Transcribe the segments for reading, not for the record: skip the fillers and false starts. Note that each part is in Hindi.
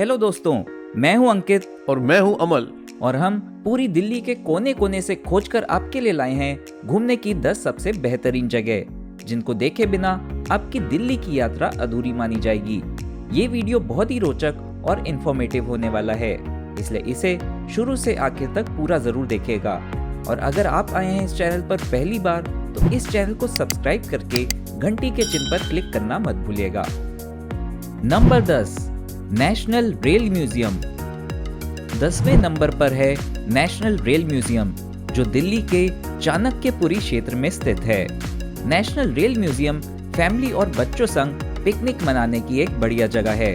हेलो दोस्तों, मैं हूं अंकित और मैं हूं अमल और हम पूरी दिल्ली के कोने कोने से खोजकर आपके लिए लाए हैं घूमने की 10 सबसे बेहतरीन जगह जिनको देखे बिना आपकी दिल्ली की यात्रा अधूरी मानी जाएगी। ये वीडियो बहुत ही रोचक और इन्फॉर्मेटिव होने वाला है, इसलिए इसे शुरू से आखिर तक पूरा जरूर देखिएगा। और अगर आप आए हैं इस चैनल पर पहली बार तो इस चैनल को सब्सक्राइब करके घंटी के चिन्ह पर क्लिक करना मत भूलिएगा। Number 10, national rail museum. 10वें नंबर पर है नेशनल रेल म्यूजियम, जो दिल्ली के चाणक्यपुरी क्षेत्र में स्थित है। नेशनल रेल म्यूजियम फैमिली और बच्चों संग पिकनिक मनाने की एक बढ़िया जगह है।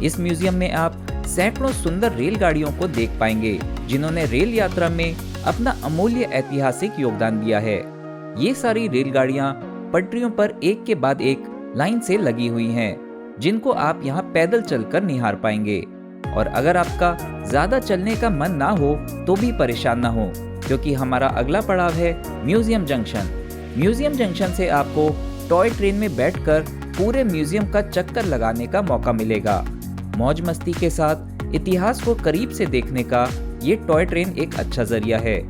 इस म्यूजियम में आप सैकड़ों सुंदर रेलगाड़ियों को देख पाएंगे, जिन्होंने रेल यात्रा में अपना अमूल्य ऐतिहासिक योगदान दिया है। ये सारी रेलगाड़ियां पटरियों पर एक के बाद एक लाइन से लगी हुई हैं, जिनको आप यहाँ पैदल चलकर निहार पाएंगे। और अगर आपका ज्यादा चलने का मन ना हो तो भी परेशान ना हो, क्योंकि हमारा अगला पड़ाव है म्यूजियम जंक्शन। म्यूजियम जंक्शन से आपको टॉय ट्रेन में बैठकर पूरे म्यूजियम का चक्कर लगाने का मौका मिलेगा। मौज मस्ती के साथ इतिहास को करीब से देखने का ये टॉय ट्रेन एक अच्छा जरिया है।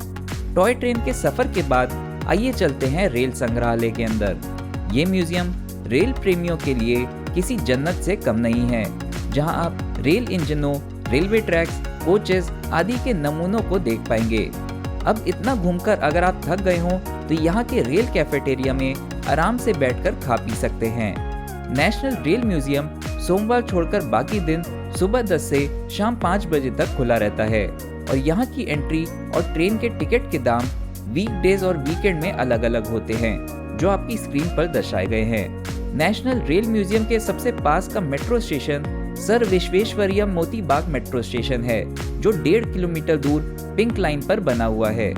टॉय ट्रेन के सफर के बाद आइए चलते हैं रेल संग्रहालय के अंदर। ये म्यूजियम रेल प्रेमियों के लिए किसी जन्नत से कम नहीं है, जहां आप रेल इंजनों, रेलवे ट्रैक्स, कोचेस आदि के नमूनों को देख पाएंगे। अब इतना घूमकर अगर आप थक गए हों तो यहाँ के रेल कैफेटेरिया में आराम से बैठकर खा पी सकते हैं। नेशनल रेल म्यूजियम सोमवार छोड़कर बाकी दिन सुबह 10 से शाम 5 बजे तक खुला रहता है और यहाँ की एंट्री और ट्रेन के टिकट के दाम वीकडेज और वीकेंड में अलग अलग होते हैं, जो आपकी स्क्रीन पर दर्शाए गए हैं। नेशनल रेल म्यूजियम के सबसे पास का metro station sir Visvesvaraya Moti Bagh metro station है, जो 1.5 किलोमीटर दूर पिंक लाइन पर बना हुआ है।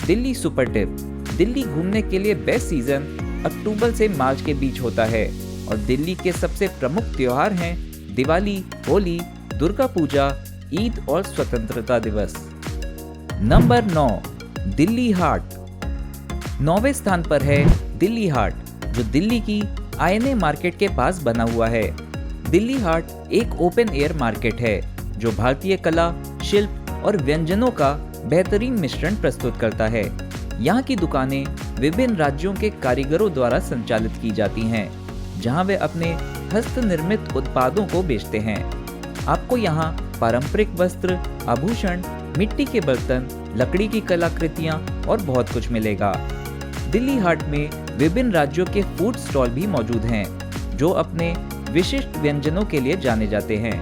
Delhi super tip. दिल्ली घूमने के लिए बेस्ट सीजन अक्टूबर से मार्च के बीच होता है और दिल्ली के सबसे प्रमुख त्योहार हैं दिवाली, होली, दुर्गा पूजा, ईद और स्वतंत्रता दिवस। नंबर 9, दिल्ली हाट। 9वें स्थान पर है दिल्ली हाट, जो दिल्ली की आईएनए मार्केट के पास बना हुआ है। दिल्ली हाट एक ओपन एयर मार्केट है, जो भारतीय कला, शिल्प और व्यंजनों का बेहतरीन मिश्रण प्रस्तुत करता है। यहाँ की दुकानें विभिन्न राज्यों के कारीगरों द्वारा संचालित की जाती हैं, जहाँ वे अपने हस्त निर्मित उत्पादों को बेचते हैं। आपको यहाँ पारंपरिक वस्त्र, आभूषण, मिट्टी के बर्तन, लकड़ी की कलाकृतियाँ और बहुत कुछ मिलेगा। दिल्ली हाट में विभिन्न राज्यों के फूड स्टॉल भी मौजूद हैं, जो अपने विशिष्ट व्यंजनों के लिए जाने जाते हैं।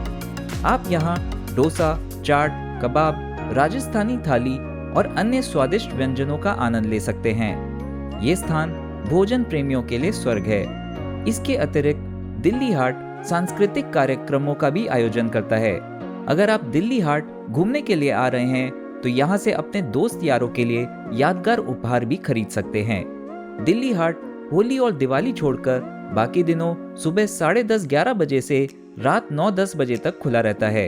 आप यहाँ डोसा, चाट, कबाब, राजस्थानी थाली और अन्य स्वादिष्ट व्यंजनों का आनंद ले सकते हैं। ये स्थान भोजन प्रेमियों के लिए स्वर्ग है। इसके अतिरिक्त दिल्ली हाट सांस्कृतिक कार्यक्रमों का भी आयोजन करता है। अगर आप दिल्ली हाट घूमने के लिए आ रहे हैं तो यहाँ से अपने दोस्त यारों के लिए यादगार उपहार भी खरीद सकते हैं। दिल्ली हाट होली और दिवाली छोड़कर बाकी दिनों सुबह 10:30-11 बजे से रात 9-10 बजे तक खुला रहता है।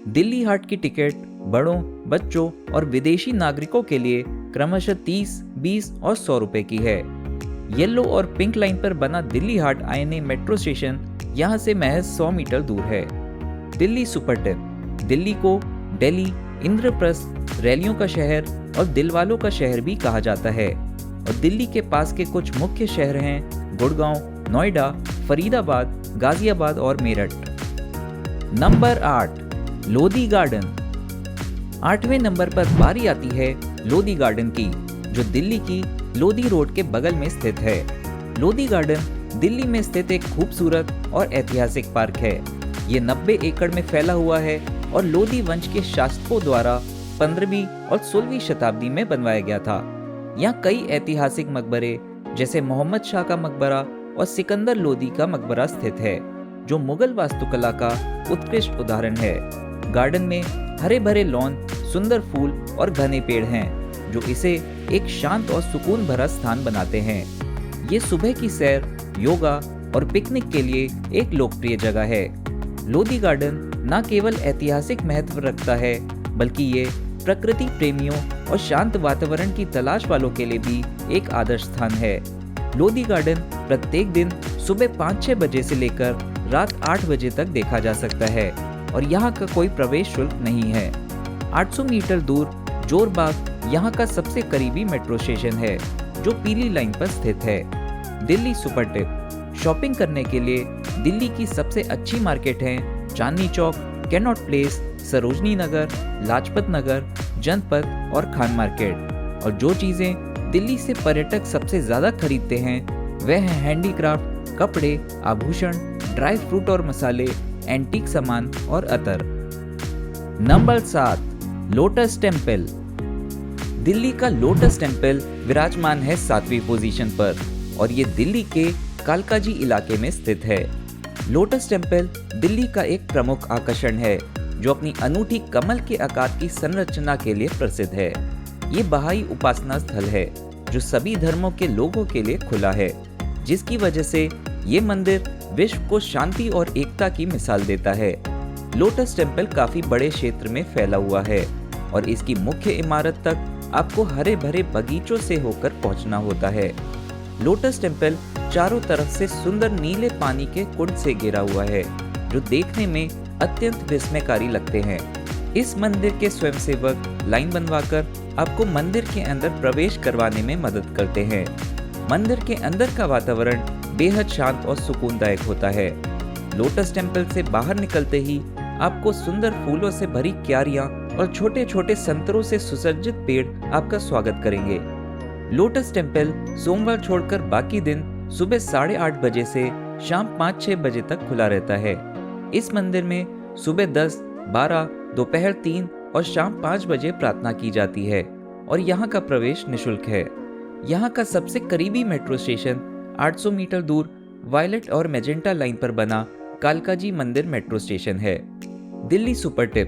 दिल्ली हाट की टिकट बड़ों, बच्चों और विदेशी नागरिकों के लिए क्रमशः 30, 20 और 100 रुपए की है। येलो और पिंक लाइन पर बना दिल्ली हाट आईएनए मेट्रो स्टेशन यहाँ से महज 100 मीटर दूर है। Delhi super tip. दिल्ली को दिल्ली, इंद्रप्रस्थ, रैलियों का शहर और दिलवालों का शहर भी कहा जाता है और दिल्ली के पास के कुछ मुख्य शहर हैं गुड़गांव, नोएडा, फरीदाबाद, गाजियाबाद और मेरठ। Number 8, Lodhi Garden. 8वें नंबर पर बारी आती है लोधी गार्डन की, जो दिल्ली की लोधी रोड के बगल में स्थित है। लोधी गार्डन दिल्ली में स्थित एक खूबसूरत और ऐतिहासिक पार्क है। ये 90 एकड़ में फैला हुआ है और लोधी वंश के शासकों द्वारा 15वीं और 16वीं शताब्दी में बनवाया गया था। यहाँ कई ऐतिहासिक मकबरे जैसे मोहम्मद शाह का मकबरा और सिकंदर लोधी का मकबरा स्थित है, जो मुगल वास्तुकला का उत्कृष्ट उदाहरण है। गार्डन में हरे भरे लॉन, सुंदर फूल और घने पेड़ हैं, जो इसे एक शांत और सुकून भरा स्थान बनाते हैं। ये सुबह की सैर, योगा और पिकनिक के लिए एक लोकप्रिय जगह है। लोधी गार्डन न केवल ऐतिहासिक महत्व रखता है, बल्कि ये प्रकृति प्रेमियों और शांत वातावरण की तलाश वालों के लिए भी एक आदर्श स्थान है। लोधी गार्डन प्रत्येक दिन सुबह 5-6 बजे से लेकर रात 8 बजे तक देखा जा सकता है। और यहाँ का कोई प्रवेश शुल्क नहीं है। 800 मीटर दूर जोरबाग यहाँ का सबसे करीबी मेट्रो स्टेशन है जो पीली लाइन पर स्थित है। Delhi super tip. शॉपिंग करने के लिए दिल्ली की सबसे अच्छी मार्केट हैं चांदनी चौक, कैनॉट प्लेस, सरोजनी नगर, लाजपत नगर, जनपथ और खान मार्केट। और जो चीजें दिल्ली से पर्यटक सबसे ज्यादा खरीदते हैं वह है हैंडीक्राफ्ट, कपड़े, आभूषण, ड्राई फ्रूट और मसाले, एंटीक सामान और अतर। Number 7, Lotus Temple. दिल्ली का लोटस टेम्पल विराजमान है 7वीं पोजीशन पर और ये दिल्ली के कालकाजी इलाके में स्थित है। लोटस टेम्पल दिल्ली का एक प्रमुख आकर्षण है जो अपनी अनूठी कमल के आकार की संरचना के लिए प्रसिद्ध है। ये बहाई उपासना स्थल है जो सभी धर्मों के लोगों के लिए खुला है, जिसकी वजह से ये मंदिर विश्व को शांति और एकता की मिसाल देता है। लोटस टेम्पल काफी बड़े क्षेत्र में फैला हुआ है और इसकी मुख्य इमारत तक आपको हरे भरे बगीचों से होकर पहुंचना होता है। लोटस टेम्पल चारों तरफ से सुंदर नीले पानी के कुंड से घिरा हुआ है जो देखने में अत्यंत विस्मयकारी लगते हैं। इस मंदिर के स्वयंसेवक लाइन बनवाकर आपको मंदिर के अंदर प्रवेश करवाने में मदद करते हैं। मंदिर के अंदर का वातावरण बेहद शांत और सुकूनदायक होता है। लोटस टेम्पल से बाहर निकलते ही आपको सुंदर फूलों से भरी क्यारियां और छोटे छोटे संतरों से सुसज्जित पेड़ आपका स्वागत करेंगे। लोटस टेम्पल सोमवार छोड़कर बाकी दिन सुबह 8:30 बजे से शाम 5-6 बजे तक खुला रहता है। इस मंदिर में सुबह 10, 12, दोपहर 3 और शाम 5 बजे प्रार्थना की जाती है और यहाँ का प्रवेश निःशुल्क है। यहाँ का सबसे करीबी मेट्रो स्टेशन 800 मीटर दूर वायलेट और मैजेंटा लाइन पर बना कालकाजी मंदिर मेट्रो स्टेशन है। Delhi super tip.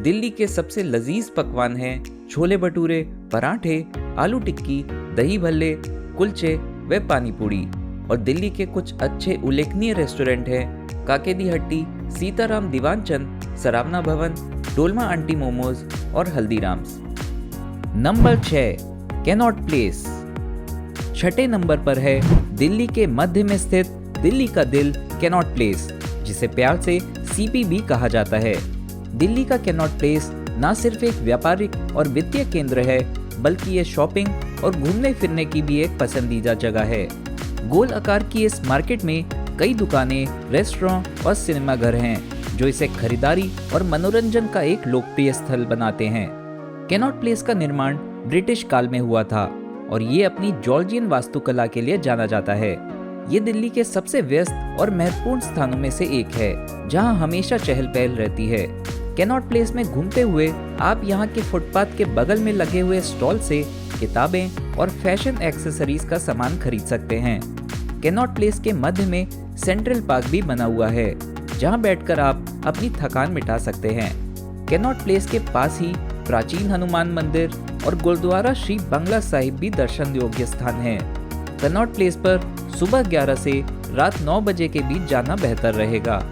दिल्ली के सबसे लजीज पकवान हैं छोले भटूरे, पराठे, आलू टिक्की, दही भल्ले, कुलचे व पानी पूरी। और दिल्ली के कुछ अच्छे उल्लेखनीय रेस्टोरेंट हैं काके दी हट्टी, सीताराम दीवानचंद, सरावना भवन, डोलमा आंटी मोमोज और हल्दीराम्स। Number 6, Connaught Place. छठे नंबर पर है दिल्ली के मध्य में स्थित दिल्ली का दिल कैनॉट प्लेस, जिसे प्यार से सीपी भी कहा जाता है। दिल्ली का कैनॉट प्लेस न सिर्फ एक व्यापारिक और वित्तीय केंद्र है बल्कि ये शॉपिंग और घूमने फिरने की भी एक पसंदीदा जगह है। गोल आकार की इस मार्केट में कई दुकानें, रेस्टोरेंट और सिनेमाघर हैं जो इसे खरीदारी और मनोरंजन का एक लोकप्रिय स्थल बनाते हैं। कैनॉट प्लेस का निर्माण ब्रिटिश काल में हुआ था और ये अपनी जॉर्जियन वास्तुकला के लिए जाना जाता है। ये दिल्ली के सबसे व्यस्त और महत्वपूर्ण स्थानों में से एक है जहां हमेशा चहल पहल रहती है। कैनॉट प्लेस में घूमते हुए आप यहाँ के फुटपाथ के बगल में लगे हुए स्टॉल से किताबें और फैशन एक्सेसरीज का सामान खरीद सकते हैं। कैनॉट प्लेस के मध्य में सेंट्रल पार्क भी बना हुआ है जहाँ बैठकर आप अपनी थकान मिटा सकते हैं। कैनॉट प्लेस के पास ही प्राचीन हनुमान मंदिर और गुरुद्वारा श्री बंगला साहिब भी दर्शन योग्य स्थान है। कैनॉट प्लेस पर सुबह 11 से रात 9 बजे के बीच जाना बेहतर रहेगा।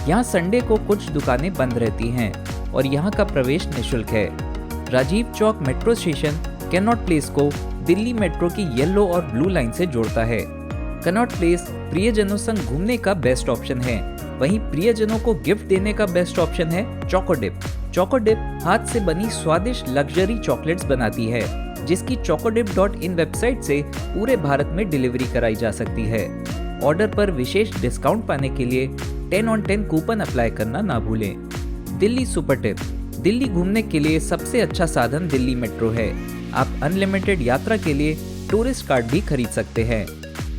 यहाँ संडे को कुछ दुकानें बंद रहती हैं और यहाँ का प्रवेश निःशुल्क है। Rajiv Chowk metro station cannot place को दिल्ली मेट्रो की येलो और ब्लू लाइन से जोड़ता है। कैनॉट प्लेस प्रियजनों संग घूमने का बेस्ट ऑप्शन है। वहीं प्रियजनों को गिफ्ट देने का बेस्ट ऑप्शन है चोको डिप। चोको डिप हाथ से बनी स्वादिष्ट लग्जरी चॉकलेट्स बनाती है जिसकी chocodip.in वेबसाइट से पूरे भारत में डिलीवरी कराई जा सकती है। ऑर्डर पर विशेष डिस्काउंट पाने के लिए 10 on 10 कूपन अप्लाई करना ना भूलें। Delhi super tip. दिल्ली घूमने के लिए सबसे अच्छा साधन दिल्ली मेट्रो है। आप अनलिमिटेड यात्रा के लिए टूरिस्ट कार्ड भी खरीद सकते हैं।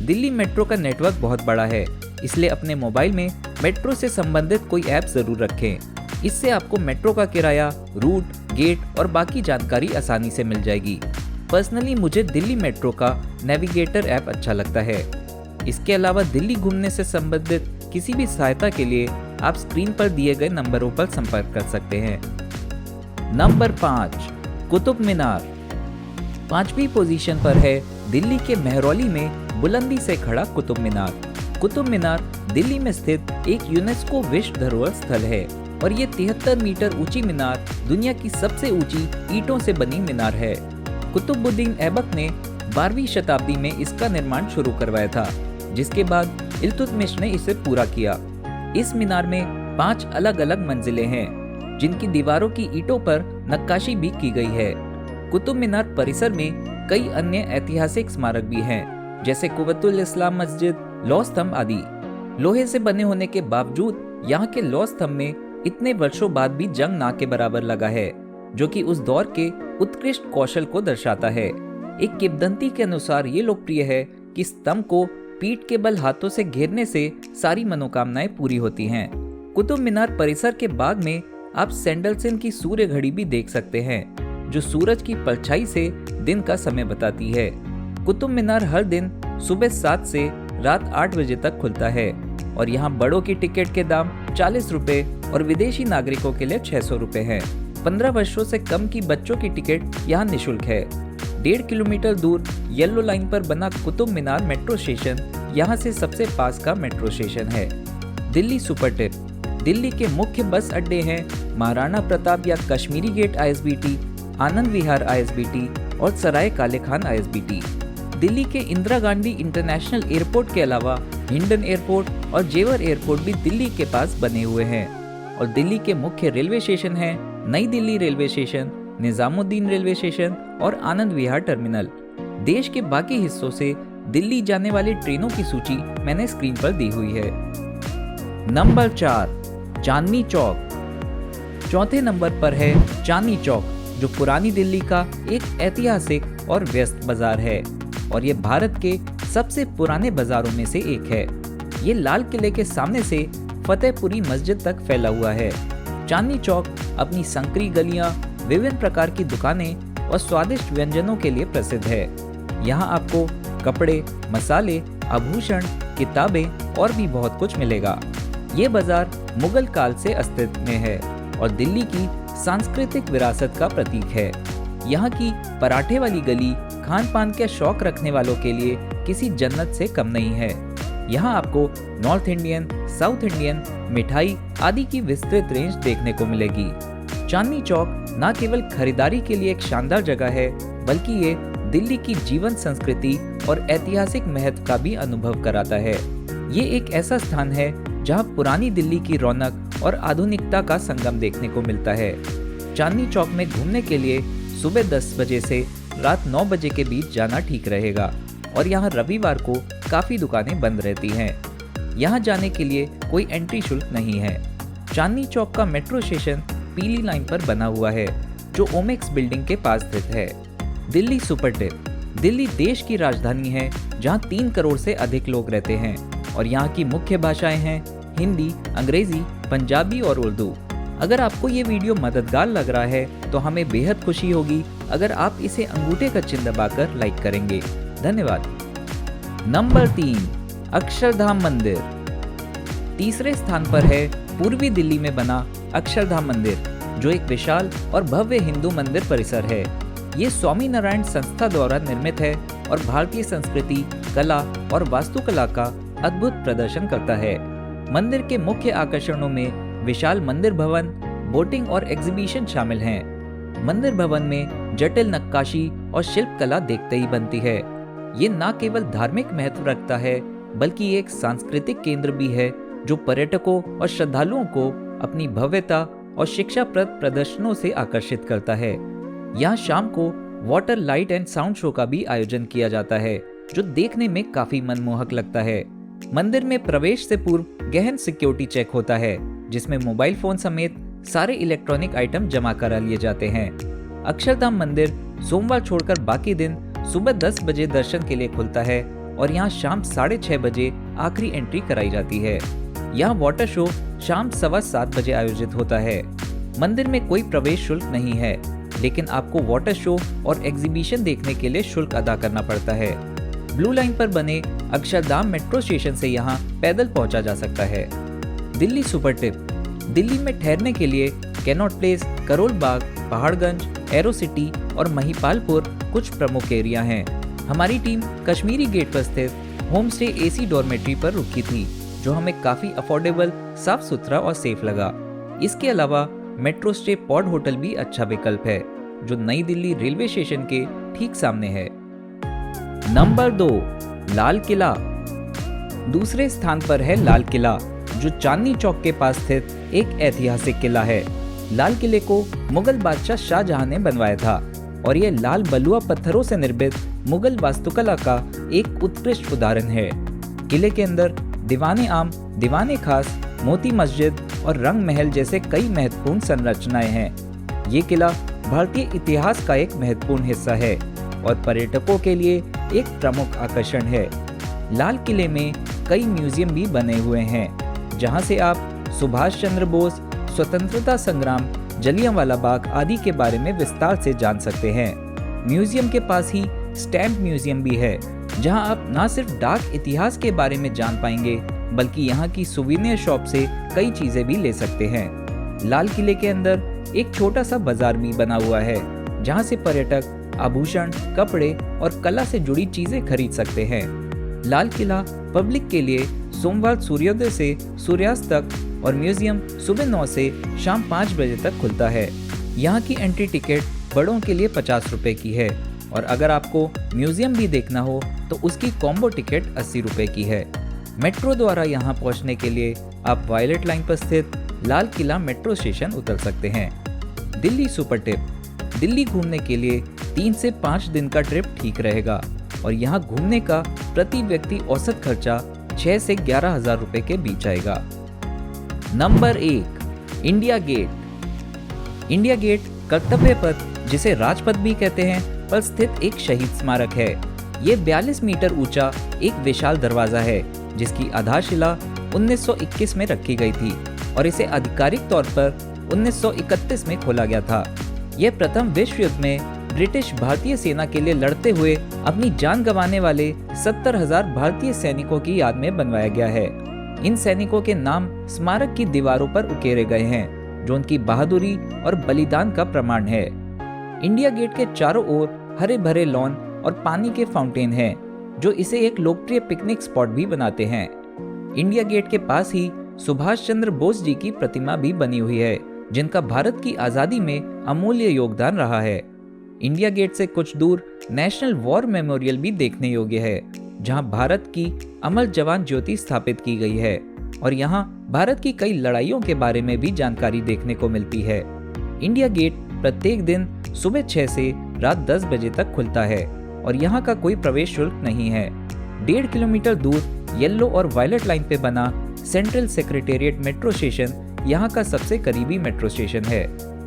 दिल्ली मेट्रो का नेटवर्क बहुत बड़ा है, इसलिए अपने मोबाइल में मेट्रो से संबंधित कोई ऐप जरूर रखें। इससे आपको मेट्रो का किराया, रूट, गेट और बाकी जानकारी आसानी से मिल जाएगी। पर्सनली मुझे दिल्ली मेट्रो का नेविगेटर ऐप अच्छा लगता है। इसके अलावा दिल्ली घूमने से संबंधित किसी भी सहायता के लिए आप स्क्रीन पर दिए गए नंबरों पर संपर्क कर सकते हैं। नंबर 5, कुतुब मीनार। 5वीं पोजीशन पर है दिल्ली के मेहरौली में बुलंदी से खड़ा कुतुब मीनार। कुतुब मीनार दिल्ली में स्थित एक यूनेस्को विश्व धरोहर स्थल है और ये 73 मीटर ऊंची मीनार दुनिया की सबसे ऊंची ईंटों से बनी मीनार है। कुतुबुद्दीन ऐबक ने 12वीं शताब्दी में इसका निर्माण शुरू करवाया था, जिसके बाद इल्तुतमिश ने इसे पूरा किया। इस मीनार में 5 अलग अलग मंजिलें हैं, जिनकी दीवारों की ईंटों पर नक्काशी भी की गई है। कुतुब मीनार परिसर में कई अन्य ऐतिहासिक स्मारक भी हैं, जैसे कुव्वतुल इस्लाम मस्जिद, लौह स्तंभ आदि। लोहे से बने होने के बावजूद यहाँ के लौह स्तंभ में इतने वर्षों बाद भी जंग ना के बराबर लगा है, जो कि उस दौर के उत्कृष्ट कौशल को दर्शाता है। एक किंवदंती के अनुसार ये लोकप्रिय है कि स्तंभ को पीठ के बल हाथों से घेरने से सारी मनोकामनाएं पूरी होती हैं। कुतुब मीनार परिसर के बाग में आप सैंडलसन की सूर्य घड़ी भी देख सकते हैं, जो सूरज की परछाई से दिन का समय बताती है। कुतुब मीनार हर दिन सुबह 7 से रात 8 बजे तक खुलता है और यहाँ बड़ों की टिकट के दाम 40 रुपए और विदेशी नागरिकों के लिए 600 रुपए है। 15 वर्षों से कम की बच्चों की टिकट यहाँ निःशुल्क है। 1.5 किलोमीटर दूर येलो लाइन पर बना कुतुब मीनार मेट्रो स्टेशन यहाँ से सबसे पास का मेट्रो स्टेशन है। Delhi super tip. दिल्ली के मुख्य बस अड्डे हैं महाराणा प्रताप या Kashmiri gate ISBT, Anand Vihar ISBT और सराय काले खान ISBT। दिल्ली के इंदिरा गांधी इंटरनेशनल एयरपोर्ट के अलावा हिंडन एयरपोर्ट और जेवर एयरपोर्ट भी दिल्ली के पास बने हुए हैं। और दिल्ली के मुख्य रेलवे स्टेशन हैं नई Delhi railway station, Nizamuddin railway station और आनंद विहार टर्मिनल। देश के बाकी हिस्सों से दिल्ली जाने वाली ट्रेनों की सूची मैंने स्क्रीन पर दी हुई है। नंबर 4, चांदनी चौक। चौथे नंबर पर है चांदनी चौक, जो पुरानी दिल्ली का एक ऐतिहासिक और व्यस्त बाजार है और ये भारत के सबसे पुराने बाजारों में से एक है। ये लाल किले के सामने से फतेहपुरी मस्जिद तक फैला हुआ है। चांदनी चौक अपनी संकरी गलियां, विभिन्न प्रकार की दुकानें और स्वादिष्ट व्यंजनों के लिए प्रसिद्ध है। यहाँ आपको कपड़े, मसाले, आभूषण, किताबें और भी बहुत कुछ मिलेगा। ये बाजार मुगल काल से अस्तित्व में है और दिल्ली की सांस्कृतिक विरासत का प्रतीक है। यहाँ की पराठे वाली गली खान पान के शौक रखने वालों के लिए किसी जन्नत से कम नहीं है। यहाँ आपको नॉर्थ इंडियन, साउथ इंडियन, मिठाई आदि की विस्तृत रेंज देखने को मिलेगी। चांदनी चौक न केवल खरीदारी के लिए एक शानदार जगह है, बल्कि ये दिल्ली की जीवन संस्कृति और ऐतिहासिक महत्व का भी अनुभव कराता है। ये एक ऐसा स्थान है जहाँ पुरानी दिल्ली की रौनक और आधुनिकता का संगम देखने को मिलता है। चांदनी चौक में घूमने के लिए सुबह 10 बजे से रात 9 बजे के बीच जाना ठीक रहेगा और यहाँ रविवार को काफ़ी दुकानें बंद रहती हैं। यहाँ जाने के लिए कोई एंट्री शुल्क नहीं है। चांदनी चौक का मेट्रो स्टेशन पीली लाइन पर बना हुआ है, जो ओमेक्स बिल्डिंग के पास स्थित है। Delhi super tip. दिल्ली देश की राजधानी है, जहाँ 3 करोड़ से अधिक लोग रहते हैं और यहाँ की मुख्य भाषाएं हैं हिंदी, अंग्रेजी, पंजाबी और उर्दू। अगर आपको ये वीडियो मददगार लग रहा है तो हमें बेहद खुशी होगी अगर आप इसे अंगूठे का चिन्ह दबाकर लाइक करेंगे। धन्यवाद। नंबर 3, अक्षरधाम मंदिर। तीसरे स्थान पर है पूर्वी दिल्ली में बना अक्षरधाम मंदिर, जो एक विशाल और भव्य हिंदू मंदिर परिसर है। ये स्वामी नारायण संस्था द्वारा निर्मित है और भारतीय संस्कृति, कला और वास्तुकला का अद्भुत प्रदर्शन करता है। मंदिर के मुख्य आकर्षणों में विशाल मंदिर भवन, बोटिंग और एग्जीबिशन शामिल हैं। मंदिर भवन में जटिल नक्काशी और शिल्प कला देखते ही बनती है। ये न केवल धार्मिक महत्व रखता है, बल्कि एक सांस्कृतिक केंद्र भी है, जो पर्यटकों और श्रद्धालुओं को अपनी भव्यता और शिक्षाप्रद प्रदर्शनों से आकर्षित करता है। यहाँ शाम को water light and sound show का भी आयोजन किया जाता है, जो देखने में काफी मनमोहक लगता है। मंदिर में प्रवेश से पूर्व गहन सिक्योरिटी चेक होता है, जिसमें मोबाइल फोन समेत सारे इलेक्ट्रॉनिक आइटम जमा करा लिए जाते हैं। अक्षरधाम मंदिर सोमवार छोड़कर बाकी दिन सुबह 10 बजे दर्शन के लिए खुलता है और यहाँ शाम 6:30 बजे आखिरी एंट्री कराई जाती है। यहाँ वाटर शो शाम 7:15 बजे आयोजित होता है। मंदिर में कोई प्रवेश शुल्क नहीं है, लेकिन आपको वाटर शो और एग्जीबिशन देखने के लिए शुल्क अदा करना पड़ता है। ब्लू लाइन पर बने अक्षरधाम मेट्रो स्टेशन से यहाँ पैदल पहुँचा जा सकता है। Delhi super tip. दिल्ली में ठहरने के लिए cannot place, Karol Bagh, Paharganj, arrow city और महिपालपुर कुछ प्रमुख एरिया हैं। हमारी टीम कश्मीरी गेट पर स्थित होम स्टे AC डॉर्मेट्री पर रुकी थी, जो हमें काफी अफोर्डेबल, साफ सुथरा और सेफ लगा। इसके अलावा मेट्रो स्टे पॉड होटल भी अच्छा विकल्प है, जो नई दिल्ली रेलवे स्टेशन के ठीक सामने है। नंबर 2, लाल किला। दूसरे स्थान पर है लाल किला, जो चांदनी चौक के पास स्थित एक ऐतिहासिक किला है। लाल किले को मुगल बादशाह शाहजहां ने बनवाया था और ये लाल बलुआ पत्थरों से निर्मित मुगल वास्तुकला का एक उत्कृष्ट उदाहरण है। किले के अंदर दीवाने आम, दीवाने खास, मोती मस्जिद और रंग महल जैसे कई महत्वपूर्ण संरचनाएं हैं। ये किला भारतीय इतिहास का एक महत्वपूर्ण हिस्सा है और पर्यटकों के लिए एक प्रमुख आकर्षण है। लाल किले में कई म्यूजियम भी बने हुए हैं, जहां से आप सुभाष चंद्र बोस, स्वतंत्रता संग्राम, जलियांवाला बाग आदि के बारे में विस्तार से जान सकते हैं। म्यूजियम के पास ही स्टैम्प म्यूजियम भी है, जहां आप न सिर्फ डाक इतिहास के बारे में जान पाएंगे, बल्कि यहाँ की सुवीनियर शॉप से कई चीजें भी ले सकते हैं। लाल किले के अंदर एक छोटा सा बाजार भी बना हुआ है, जहाँ से पर्यटक आभूषण, कपड़े और कला से जुड़ी चीजें खरीद सकते हैं। लाल किला पब्लिक के लिए सोमवार सूर्योदय से सूर्यास्त तक और म्यूजियम सुबह 9 से शाम 5 बजे तक खुलता है। यहाँ की एंट्री टिकट बड़ों के लिए 50 रुपए की है और अगर आपको म्यूजियम भी देखना हो तो उसकी कॉम्बो टिकट 80 रुपए की है। मेट्रो द्वारा यहाँ पहुँचने के लिए आप वायलेट लाइन पर स्थित लाल किला मेट्रो स्टेशन उतर सकते हैं। दिल्ली सुपर टिप: दिल्ली घूमने के लिए 3 से 5 दिन का ट्रिप ठीक रहेगा और यहाँ घूमने का प्रति व्यक्ति औसत खर्चा 6 से 11,000 रुपए के बीच आएगा। Number 1, India Gate. India Gate Kartavya Path, जिसे राजपथ भी कहते हैं, पर स्थित एक शहीद स्मारक है। ये 42 मीटर ऊंचा एक विशाल दरवाजा है, जिसकी आधारशिला 1921 में रखी गई थी और इसे आधिकारिक तौर पर 1931 में खोला गया था। यह प्रथम विश्व युद्ध में ब्रिटिश भारतीय सेना के लिए लड़ते हुए अपनी जान गंवाने वाले 70,000 भारतीय सैनिकों की याद में बनवाया गया है। इन सैनिकों के नाम स्मारक की दीवारों पर उकेरे गए हैं, जो उनकी बहादुरी और बलिदान का प्रमाण है। इंडिया गेट के चारों ओर हरे भरे लॉन और पानी के फाउंटेन हैं, जो इसे एक लोकप्रिय पिकनिक स्पॉट भी बनाते हैं। इंडिया गेट के पास ही सुभाष चंद्र बोस जी की प्रतिमा भी बनी हुई है, जिनका भारत की आजादी में अमूल्य योगदान रहा है। इंडिया गेट से कुछ दूर नेशनल वॉर मेमोरियल भी देखने योग्य है, जहां भारत की अमर जवान ज्योति स्थापित की गई है और यहां भारत की कई लड़ाइयों के बारे में भी जानकारी देखने को मिलती है। इंडिया गेट प्रत्येक दिन सुबह 6 से रात 10 बजे तक खुलता है और यहां का कोई प्रवेश शुल्क नहीं है। 1.5 किलोमीटर दूर येलो और वायलेट लाइन पे बना सेंट्रल सेक्रेटेरिएट मेट्रो स्टेशन यहाँ का सबसे करीबी मेट्रो स्टेशन है।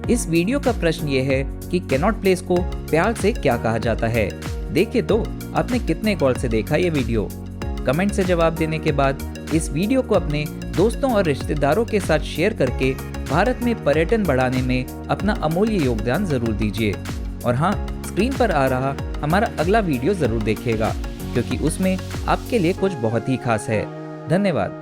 इस वीडियो का प्रश्न ये है कि कैनॉट प्लेस को प्यार से क्या कहा जाता है। देखिए तो आपने कितने कॉल से देखा ये वीडियो। कमेंट से जवाब देने के बाद इस वीडियो को अपने दोस्तों और रिश्तेदारों के साथ शेयर करके भारत में पर्यटन बढ़ाने में अपना अमूल्य योगदान जरूर दीजिए। और हाँ, स्क्रीन पर आ रहा हमारा अगला वीडियो जरूर देखिएगा, क्योंकि उसमें आपके लिए कुछ बहुत ही खास है। धन्यवाद।